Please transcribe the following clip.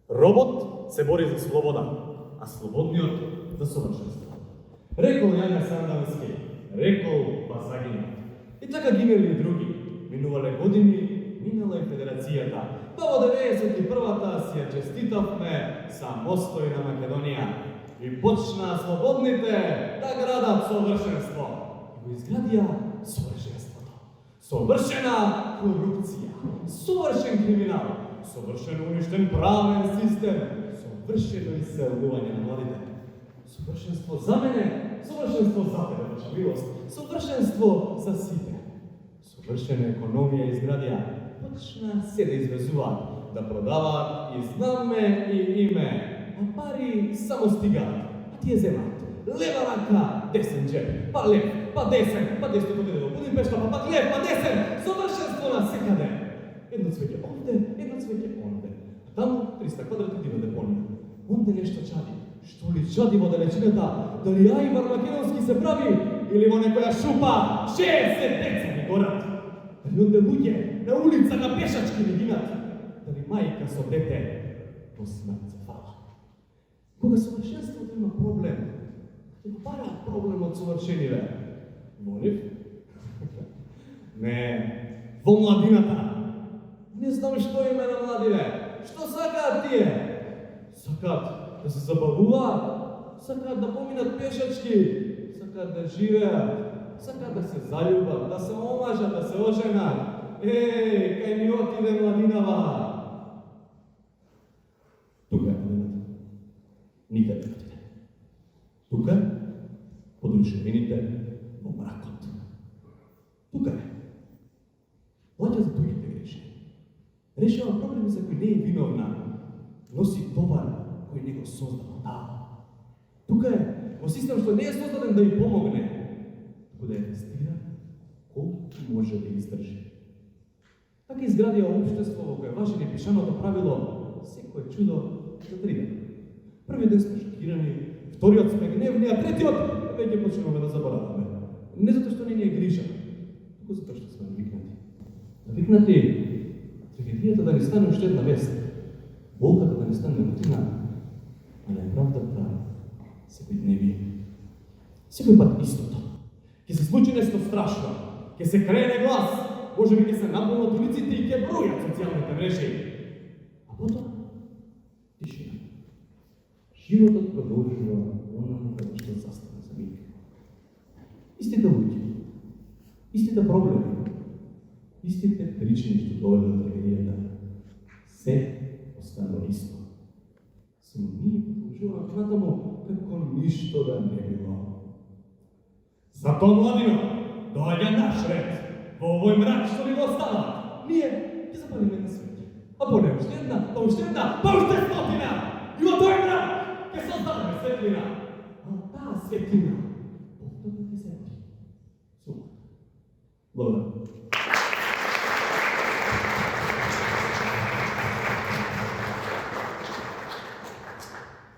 Робот се бори за слобода, а слободниот за совршенство. Рекол Јаня Сандалски, рекол Басагин. И така гинели и други. Минувале години, минала и Федерацијата. Па во 91-та си ја честитавме самостојна Македонија. И почна слободните да градат совршенство. И го изградија совршенството. Совршена корупција, совршен криминал, совршено уништен правен систем, совршено иселување на младите. Совршенство за мене, совршенство за тебе, ваша милост, совршенство за сите. Совршена економија изградија, почна се да извезуваат, да продаваат и знаме и име, а пари само стигаат, а тие земаат. Лева рака, десен джеб, па лев, па десен, па десно поде до Будимпешта, па пак лев, па десен, совршенство на секаде. Едно цвеќе онде, едно цвеќе онде. А таму 300 квадрати дива депонија. Онде нешто чади. Што ли чади во далечината? Дали ајвар македонски се прави? Или во некоја шупа 60 деца ми горат? Дали онде луѓе на улица, на пешачки ми гинат? Дали мајка со дете по смрт се фала? Кога совршенството има проблем, ќе го бараат проблемот совршениве. Во нив? Не, во младината. Не знам што име на младиве. Што сакаат тие? Сакаат да се забавуваат, сакаат да поминат пешачки, сакаат да живеат, сакаат да се заљубат, да се омажат, да се оженат. Кај ми отиде младинава. Тука е младината. Никаде не отиде. Тука е под рушевините во мракот. Тука е. Плаќа за туѓите грешки. Решава проблеми за кои не е виновна. Носи товар кој не го создава. Да. Тука е во систем што не е создаден да им помогне, туку да ја тестира колку може да издржи. Така изградија општество во кое важи непишаното правило секое чудо за 3 дена. Првиот ден сме шокирани, вториот сме гневни, а третиот веќе почнуваме да забораваме. Не затоа што не ни е гриша, туку затоа што сме навикнати. Навикнати трагедијата да ни стане уште една вест, болката да ни стане рутина, а неправдата се бедневи. Секој пат истото. Ке се случи нешто страшно, ке се крене глас, можеби ке се наполнат улиците и ке бројат социјалните мрежи. А потоа тишина. Животот продолжува онаму каде што застана за миг. Истите луѓе, истите проблеми, истите причини што доведе до трагедијата, се останува исто. Само ние продолжуваме натаму како ништо да не било. Затоа, младино, доаѓа наш ред. Во овој мрак што ни го остава, ние ќе запалиме една светлина. А поне уште една, па уште една, па уште стотина! И во тој мрак ќе создадеме светлина. А таа светлина повторно ќе се јави. Благодарам.